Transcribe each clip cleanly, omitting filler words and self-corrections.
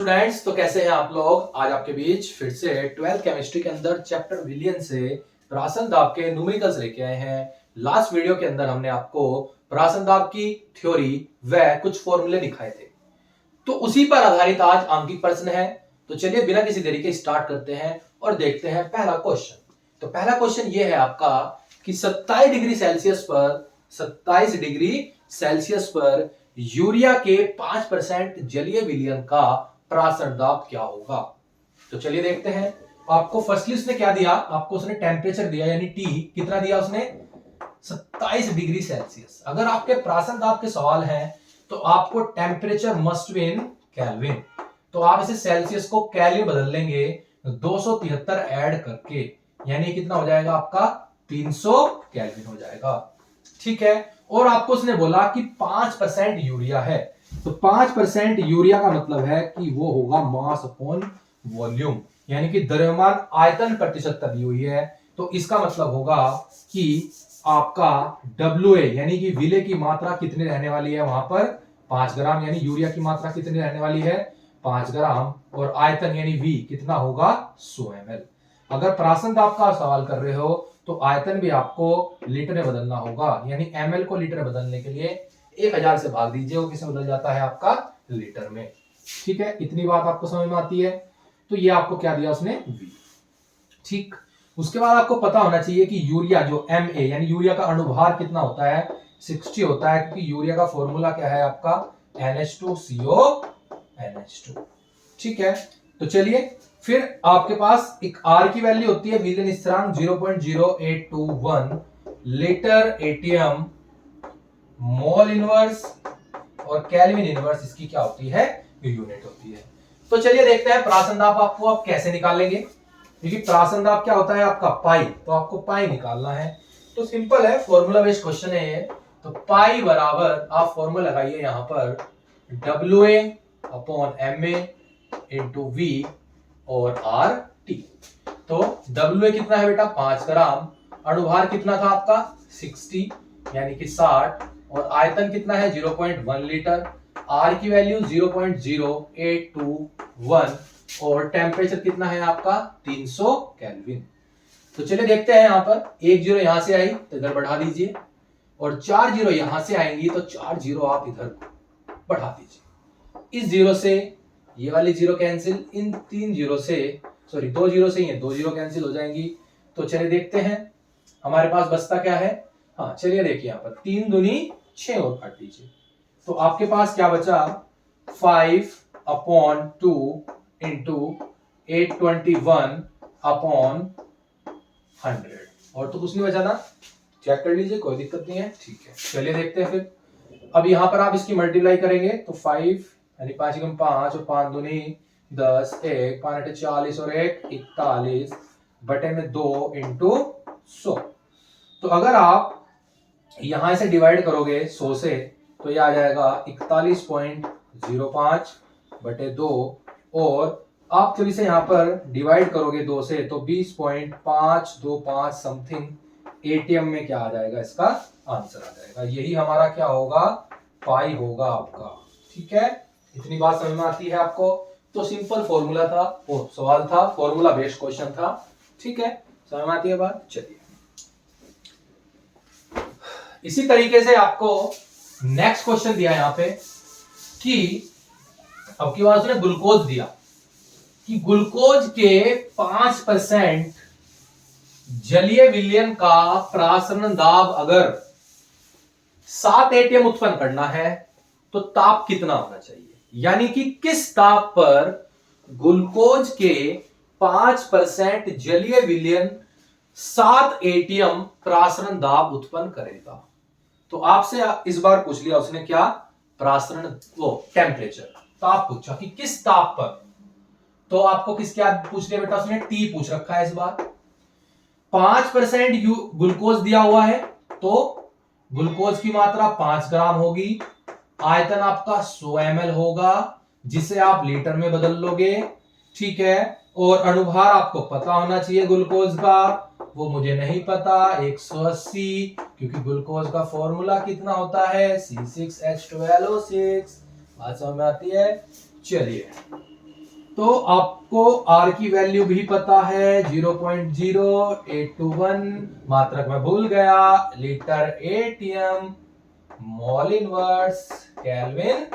Students, तो कैसे हैं आप लोग। आज आपके बीच फिर से 12th केमिस्ट्री के अंदर चैप्टर विलियन से प्रासन दाब के न्यूमेरिकल्स लेके आए हैं। लास्ट वीडियो के अंदर हमने आपको प्रासन दाब की थ्योरी व कुछ फॉर्मूले दिखाए थे, तो उसी पर आधारित आज आंकिक प्रश्न है। तो चलिए बिना किसी देरी के स्टार्ट करते हैं और देखते हैं पहला क्वेश्चन। तो पहला क्वेश्चन ये है आपका कि 27 डिग्री सेल्सियस पर यूरिया के 5% जलीय विलयन का प्रासरण दाब क्या होगा। तो चलिए देखते हैं। आपको फर्स्टली उसने क्या दिया, आपको उसने टेम्परेचर दिया, यानी टी कितना दिया उसने, 27 डिग्री सेल्सियस। अगर आपके प्रासन दाब के सवाल हैं तो आपको temperature must be in kelvin, तो आप इसे सेल्सियस को केल्विन बदल लेंगे 273 ऐड करके, यानी कितना हो जाएगा आपका 300 केल्विन हो जाएगा। ठीक है। और आपको उसने बोला कि 5% यूरिया है, तो 5% यूरिया का मतलब है कि वो होगा मास अपॉन वॉल्यूम, यानी कि द्रव्यमान आयतन प्रतिशत दी हुई है। तो इसका मतलब होगा कि आपका WA यानी कि विले की मात्रा कितनी रहने वाली है वहां पर 5 ग्राम, यानी यूरिया की मात्रा कितनी रहने वाली है 5 ग्राम, और आयतन यानी V कितना होगा 100 ml। अगर प्रासन दाब का सवाल कर रहे हो तो आयतन भी आपको लीटर में बदलना होगा, यानी ml को लीटर में बदलने के लिए 1000 से भाग दीजिए, वो किसमें बदल जाता है आपका लीटर में। ठीक है, इतनी बात आपको समझ में आती है। तो ये आपको क्या दिया उसने V। ठीक। उसके बाद आपको पता होना चाहिए कि यूरिया जो Ma यानी यूरिया का अणुभार कितना होता है 60 होता है, क्योंकि यूरिया का फॉर्मूला क्या है आपका NH2CO NH2। ठीक है। तो चलिए फिर आपके पास एक R की वैल्यू होती है विलयन स्थिरांक 0.0821 लीटर एटीएम मोल इनवर्स, और केल्विन इनवर्स इसकी क्या होती है यूनिट होती है। तो चलिए देखते हैं प्रासन दाब आपको आप कैसे निकालेंगे, क्योंकि प्रासन दाब क्या होता है आपका पाई, तो आपको पाई निकालना है। तो सिंपल है, फॉर्मूला बेस्ड क्वेश्चन है ये। तो पाई बराबर आप फॉर्मूला लगाइए यहां पर WA upon MA into V और RT। तो WA कितना है बेटा 5 ग्राम, अणुभार कितना था आपका 60 यानी कि 60, और आयतन कितना है 0.1 लीटर, R की वैल्यू 0.0821 और टेम्परेचर कितना है आपका 300 केल्विन। तो चलिए देखते हैं, यहां पर एक जीरो यहां से आई तो इधर बढ़ा दीजिए, और 4 जीरो यहां से आएंगी तो 4 जीरो आप इधर बढ़ा दीजिए। इस जीरो से ये वाली जीरो कैंसिल, इन 3 जीरो से सॉरी 2 जीरो से ये 2 जीरो कैंसिल हो जाएंगी। तो चलिए देखते हैं हमारे पास बचता क्या है। हाँ चलिए देखिए, यहाँ पर 3 दूनी 6 और काट दीजिए, तो आपके पास क्या बचा 5/2 इंटू 821 अपॉन 100, और तो कुछ नहीं बचा ना, चेक कर लीजिए कोई दिक्कत नहीं है। ठीक है, चलिए देखते हैं फिर। अब यहां पर आप इसकी मल्टीप्लाई करेंगे तो 5 यानी 5 गुना 5 और 5 दूनी 10, 1 5 8 40 और 1 41 बटे में 2 इंटू 100। तो अगर आप यहां से डिवाइड करोगे 100 से तो ये आ जाएगा 41.05 बटे 2, और आप जब इसे यहां पर डिवाइड करोगे 2 से तो 20.525 समथिंग एटीएम में क्या आ जाएगा, इसका आंसर आ जाएगा। यही हमारा क्या होगा पाई होगा आपका। ठीक है, इतनी बात समझ में आती है आपको। तो सिंपल फॉर्मूला था, वो सवाल था, फॉर्मूला बेस्ड क्वेश्चन था। ठीक है, समझ में आती है बात। चलिए इसी तरीके से आपको नेक्स्ट क्वेश्चन दिया यहां पे कि अब की बार उसने ग्लूकोज दिया कि ग्लूकोज के 5% जलीय विलयन का प्रासरण दाब अगर 7 एटीएम उत्पन्न करना है तो ताप कितना होना चाहिए, यानी कि किस ताप पर ग्लूकोज के 5% जलीय विलयन 7 एटीएम प्रासरण दाब उत्पन्न करेगा। तो आपसे इस बार पूछ लिया उसने क्या, प्रासरण वो टेम्परेचर, ताप पूछा कि किस ताप पर। तो आपको किसके याद पूछ लिया बेटा उसने, टी पूछ रखा है इस बार। 5% ग्लूकोज दिया हुआ है तो ग्लूकोज की मात्रा 5 ग्राम होगी, आयतन आपका 100 ml होगा जिसे आप लीटर में बदल लोगे। ठीक है, और अणुभार आपको पता होना चाहिए ग्लूकोज का, वो मुझे नहीं पता 180, क्योंकि ग्लूकोज का फॉर्मूला कितना होता है C6H12O6। बात समझ में आती है। चलिए तो आपको R की वैल्यू भी पता है 0.0821, मात्रक में भूल गया, litre ATM, mole inverse, kelvin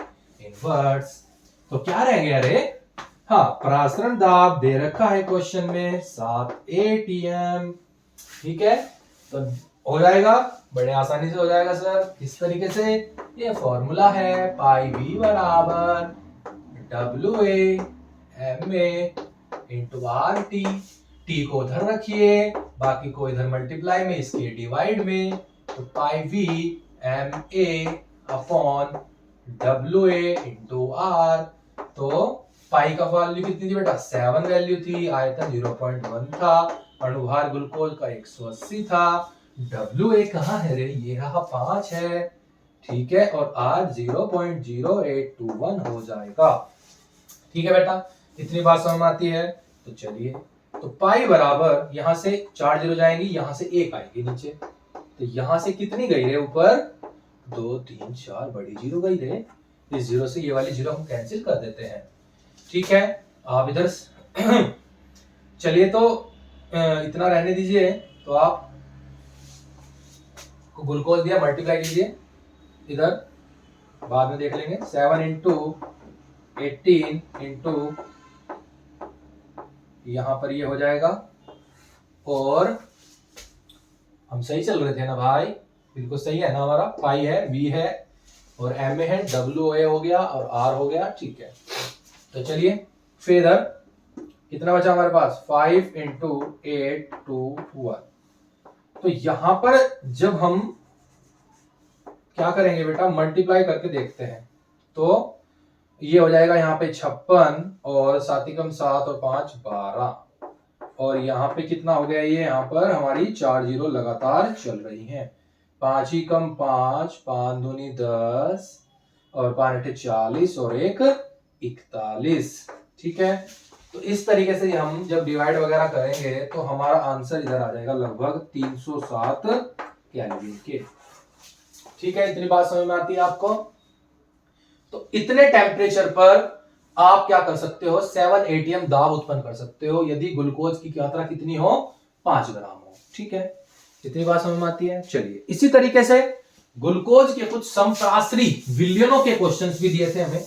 inverse. तो क्या रह गया रे? हाँ, प्रासरण दाब दे रखा है क्वेश्चन में 7 एटीएम। ठीक है, तो हो जाएगा, बड़े आसानी से हो जाएगा सर। किस तरीके से? ये फॉर्मूला है पाई वी बराबर WA इंटू आर टी को उधर रखिए, बाकी को इधर मल्टीप्लाई में, इसके डिवाइड में, तो pi we MA upon WA into R. तो पाई का वैल्यू कितनी थी बेटा? 7 वैल्यू थी, आयतन 0.1 था, अणुभार ग्लूकोज का 180 था, WA कहाँ है रे? ये रहा 5 है। ठीक है, और R 0.0821 हो जाएगा। ठीक है बेटा, इतनी बात समझ में आती है? तो चलिए, तो पाई बराबर, यहां से 4 जीरो जाएंगी, यहां से 1 आएगी नीचे, तो यहां से कितनी गई रे ऊपर? 2 3 4 बड़ी जीरो गई रे। इस जीरो से ये वाली जीरो हम कैंसिल कर देते हैं। ठीक है, आप इधर चलिए, तो इतना रहने दीजिए। तो आप को ग्लूकोज दिया, मल्टीप्लाई कीजिए, इधर बाद में देख लेंगे। 7 इंटू 18 इंटू यहां पर ये हो जाएगा, और हम सही चल रहे थे ना भाई? बिल्कुल सही है ना हमारा? पाई है, वी है, और एम ए है, WA हो गया और R हो गया। ठीक है, तो चलिए फिर इधर कितना बचा हमारे पास? 5 इंटू 8 2 1। तो यहां पर जब हम क्या करेंगे बेटा? मल्टीप्लाई करके देखते हैं, तो ये हो जाएगा यहाँ पे 56, और 7 कम 7 और 5 12, और यहाँ पे कितना हो गया? ये यहाँ पर हमारी 4 जीरो लगातार चल रही हैं। 5 ही कम 5, 5 दूनी 10, और 5 अठे 40, और 1 41। ठीक है, तो इस तरीके से हम जब डिवाइड वगैरह करेंगे तो हमारा आंसर इधर आ जाएगा लगभग 307 केल्विन के। ठीक है, इतनी बात समझ में आती है आपको? तो इतने टेम्परेचर पर आप क्या कर सकते हो? 7 एटीएम दाब उत्पन्न कर सकते हो यदि ग्लूकोज की मात्रा कितनी हो? 5 ग्राम हो। ठीक है, इतनी बात समझ में आती है? चलिए, इसी तरीके से ग्लूकोज के कुछ समप्रासरी विलयनों के क्वेश्चंस भी दिए थे हमें।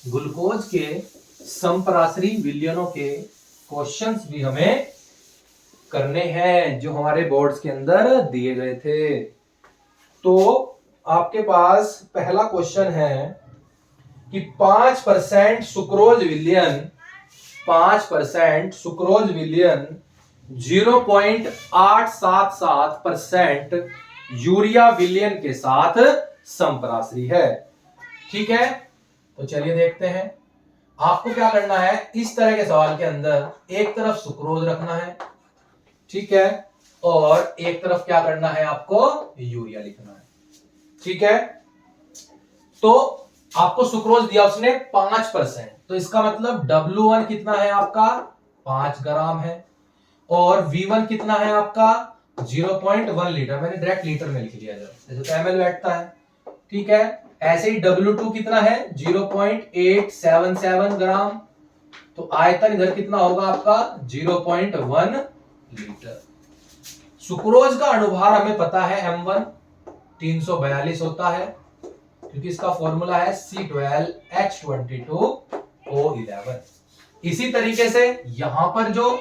ग्लूकोज के समप्रासरी विलयनों के क्वेश्चंस भी हमें करने हैं, जो हमारे बोर्ड्स के अंदर दिए गए थे। तो आपके पास पहला क्वेश्चन है कि 5% सुक्रोज विलयन, 5% सुक्रोज विलयन 0.877% यूरिया विलयन के साथ समप्रासरी है। ठीक है, तो चलिए देखते हैं। आपको क्या करना है? इस तरह के सवाल के अंदर एक तरफ सुक्रोज रखना है, ठीक है, और एक तरफ क्या करना है? आपको यूरिया लिखना है। ठीक है, तो आपको सुक्रोज दिया उसने 5%, तो इसका मतलब W1 कितना है आपका? 5 ग्राम है, और V1 कितना है आपका? 0.1 लीटर। मैंने डायरेक्ट लीटर में लिख दिया, जैसे तो ml बैठता है। ठीक है, ऐसे ही W2 कितना है? 0.877 ग्राम। तो आयतन इधर कितना होगा आपका? 0.1 लीटर। सुक्रोज का अणुभार हमें पता है M1 342 होता है, क्योंकि इसका फॉर्मूला है C12H22O11। इसी तरीके से यहां पर जो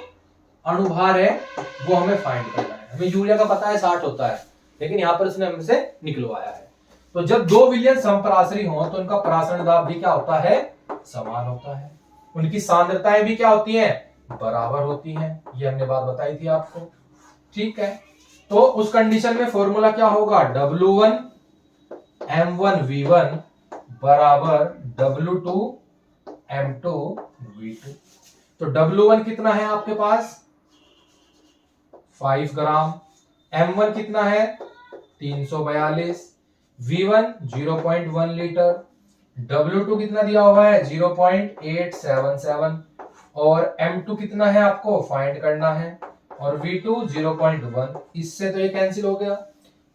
अणुभार है वो हमें फाइंड करना है। हमें यूरिया का पता है 60 होता है, लेकिन यहां पर इसने हमसे निकलवाया है। तो जब दो विलयन समप्रासरी हो तो उनका प्रासरण दाब भी क्या होता है? समान होता है। उनकी सांद्रताएं भी क्या होती हैं? बराबर होती हैं। ये हमने बात बताई थी आपको। ठीक है, तो उस कंडीशन में फॉर्मूला क्या होगा? W1 M1 V1 बराबर W2 M2 V2। तो W1 कितना है आपके पास? 5 ग्राम। M1 कितना है? 342। V1 0.1 litre. W2 कितना दिया हुआ है? 0.877। और M2 कितना है आपको फाइंड करना है, और V2 0.1। इससे तो ये कैंसिल हो गया।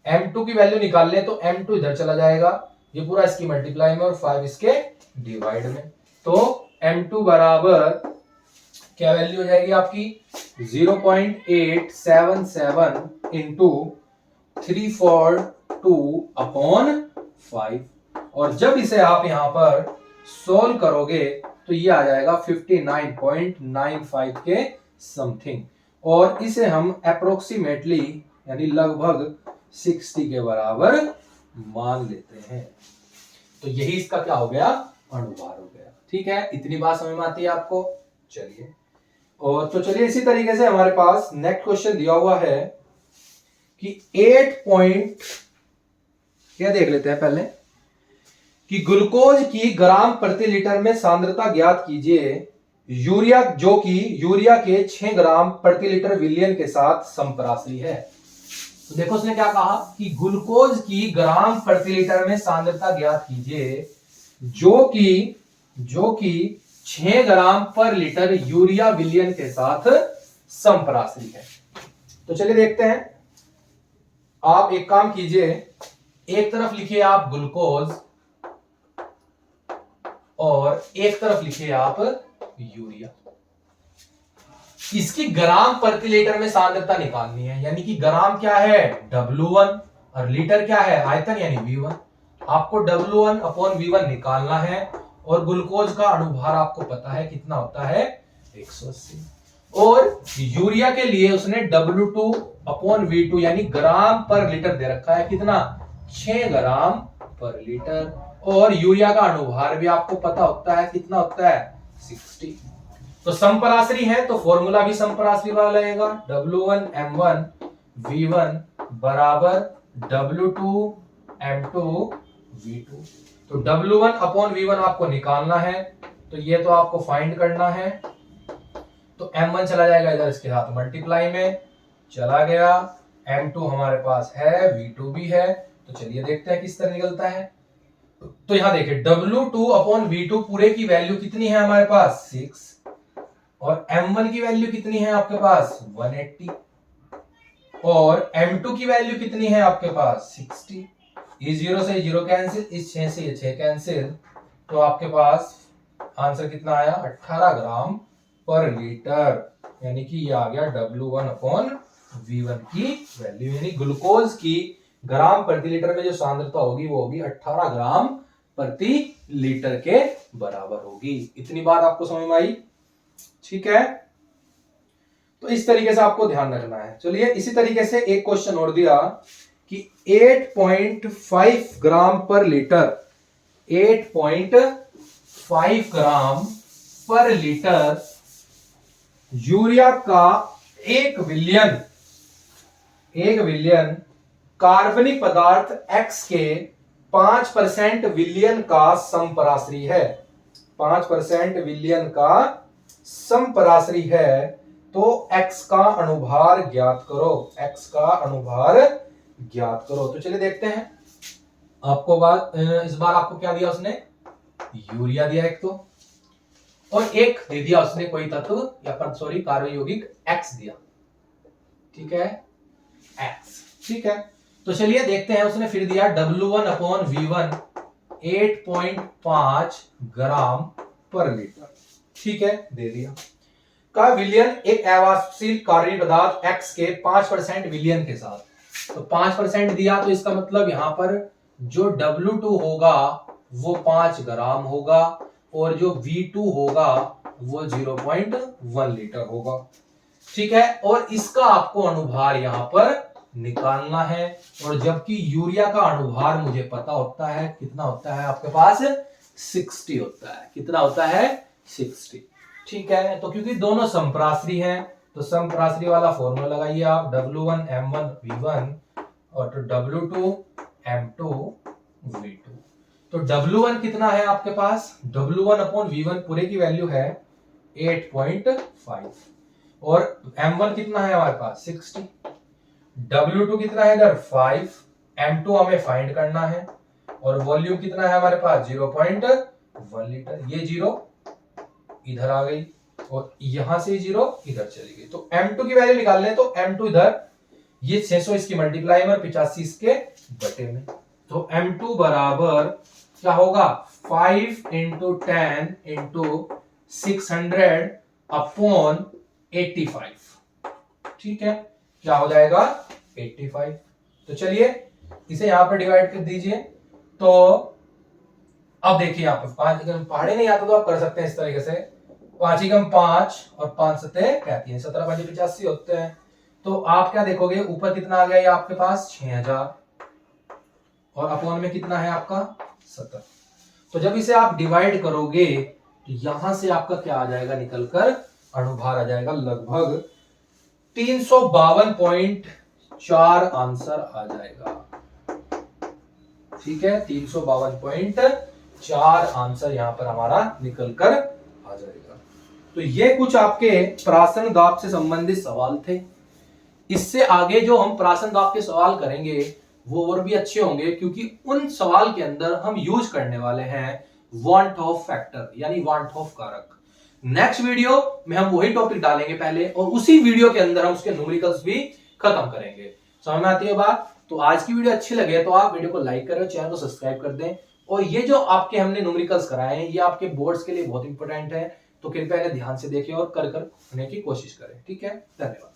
M2 की वैल्यू निकाल ले तो M2 इधर चला जाएगा, ये पूरा इसकी मल्टीप्लाई में और 5 इसके डिवाइड में। तो M2 बराबर क्या वैल्यू हो जाएगी आपकी 0.877 इंटू 342 अपॉन 5। और जब इसे आप यहां पर सोल्व करोगे तो ये आ जाएगा 59.95 के समथिंग, और इसे हम अप्रोक्सीमेटली यानी लगभग 60 के बराबर मान लेते हैं। तो यही इसका क्या हो गया, अनुभार हो गया। ठीक है, इतनी बात समझ में आती है आपको। चलिए, और तो चलिए इसी तरीके से हमारे पास नेक्स्ट क्वेश्चन दिया हुआ है कि 8 पॉइंट क्या देख लेते हैं पहले कि ग्लूकोज की ग्राम प्रति लीटर में सांद्रता ज्ञात कीजिए यूरिया, जो कि यूरिया के 6 ग्राम प्रति लीटर विलयन के साथ समप्रासरी है। तो देखो उसने क्या कहा कि ग्लूकोज की ग्राम प्रति लीटर में सांद्रता ज्ञात कीजिए जो कि 6 ग्राम पर लीटर यूरिया विलयन के साथ समप्रासरी है। तो चलिए देखते हैं। आप एक काम कीजिए, एक तरफ लिखिए आप ग्लूकोज और एक तरफ लिखिए आप यूरिया। इसकी ग्राम प्रति लीटर में सांद्रता निकालनी है, यानी कि ग्राम क्या है W1 और लीटर क्या है आयतन यानी V1। आपको W1 अपॉन V1 निकालना है, और ग्लूकोज का अनुभार आपको पता है कितना होता है 180। और यूरिया के लिए उसने W2 अपॉन V2 यानी ग्राम पर लीटर दे रखा है, कितना 6 ग्राम पर लीटर। और यूरिया का अनुभार भी आपको पता होता है, कितना होता है 60। तो समपराश्री है तो फॉर्मूला भी समपराश्री वाला लगेगा, W1 M1 V1 बराबर W2 M2 V2। तो W1 अपॉन V1 आपको निकालना है, तो ये तो आपको फाइंड करना है। तो M1 चला जाएगा इधर इसके साथ मल्टीप्लाई में, चला गया। M2 हमारे पास है, V2 भी है। तो चलिए देखते हैं किस तरह निकलता है। तो यहां देखिए W2 अपॉन V2 पूरे की वैल्यू कितनी है हमारे पास 6, और M1 की वैल्यू कितनी है आपके पास 180, और M2 की वैल्यू कितनी है आपके पास 60। इस 0 से 0 कैंसिल, इस 6 से ये 6 कैंसिल, तो आपके पास आंसर कितना आया 18 ग्राम पर लीटर, यानी कि ये आ गया W1 अपॉन V1 की वैल्यू, यानी ग्लूकोज की ग्राम प्रति लीटर में जो सांद्रता होगी वो होगी 18 ग्राम प्रति लीटर के बराबर होगी। इतनी बात आपको समझ में आई? ठीक है, तो इस तरीके से आपको ध्यान रखना है। चलिए इसी तरीके से एक क्वेश्चन और दिया कि 8.5 ग्राम पर लीटर, 8.5 ग्राम पर लीटर यूरिया का एक विलियन कार्बनिक पदार्थ X के 5% विलियन का समपराश्री है, 5% विलियन का समपराश्री है, तो X का अनुभार ज्ञात करो, X का अनुभार ज्ञात करो। तो चलिए देखते हैं। आपको इस बार आपको क्या दिया उसने, यूरिया दिया एक तो, और एक दे दिया उसने कोई तत्व या कार्बन यौगिक X दिया। ठीक है, X। ठीक है, तो चलिए देखते हैं। उसने फिर दिया W1 अपॉन V1 8.5 ग्राम पर लीटर। ठीक है, दे दिया। का विलयन एक अवाष्पशील कार्बनिक पदार्थ X के 5% विलयन के साथ, तो 5% दिया, तो इसका मतलब यहां पर जो W2 होगा वो 5 ग्राम होगा, और जो V2 होगा वो 0.1 लीटर होगा। ठीक है, और इसका आपको अनुभार यहां पर निकालना है, और जबकि यूरिया का अनुभार मुझे पता होता है, कितना होता है आपके पास 60 होता है। कितना होता है 60। ठीक है, तो क्योंकि दोनों समप्राश्री हैं तो समप्राश्री वाला फॉर्मूला लगाइए आप, W1 M1 V1 और तो W2 M2 V2। तो W1 कितना है आपके पास, W1 अपॉन V1 पूरे की वैल्यू है 8.5, और M1 कितना है हमारे पास 60, W2 कितना है इधर 5, M2 हमें फाइंड करना है, और वॉल्यूम कितना है हमारे पास 0.1 लीटर। ये 0 इधर आ गई, और यहां से 0 इधर चली गई। तो M2 की वैल्यू निकालने, तो M2 इधर, ये 600 इसकी मल्टीप्लाई में, 85 इसके बटे में। तो M2 बराबर क्या होगा 5 × 10 × 600 अपॉन 85। ठीक है, क्या हो जाएगा 85। तो चलिए इसे यहां पर डिवाइड कर दीजिए। तो अब देखिए यहां पर 5 अगर पहाड़े नहीं आता तो आप कर सकते हैं इस तरीके से, 5 एकम 5 और 5 सते कहती है 17 5 85 होते हैं। तो आप क्या देखोगे, ऊपर कितना आ गया ये आपके पास 6000 और अपॉन में कितना है आपका 70। तो जब इसे आप डिवाइड करोगे तो यहां से आपका क्या आ जाएगा निकलकर, अणुभार आ जाएगा लगभग 352.4 आंसर आ जाएगा। ठीक है, 352.4 आंसर यहां पर हमारा निकलकर आ जाएगा। तो ये कुछ आपके प्रासन दाब से संबंधित सवाल थे। इससे आगे जो हम प्रासन दाब के सवाल करेंगे वो और भी अच्छे होंगे, क्योंकि उन सवाल के अंदर हम यूज करने वाले हैं वांट ऑफ फैक्टर यानी वांट ऑफ कारक। नेक्स्ट वीडियो में हम वही टॉपिक डालेंगे पहले, और उसी वीडियो के अंदर हम उसके न्यूमेरिकल्स भी खत्म करेंगे। समझ में आती है बात? तो आज की वीडियो अच्छी लगे तो आप वीडियो को लाइक करें, चैनल को सब्सक्राइब कर दें। और ये जो आपके हमने न्यूमेरिकल्स कराए हैं ये आपके बोर्ड्स के लिए बहुत इंपॉर्टेंट है, तो कृपया इन्हें ध्यान से देखें और कर होने की कोशिश करें। ठीक है, धन्यवाद।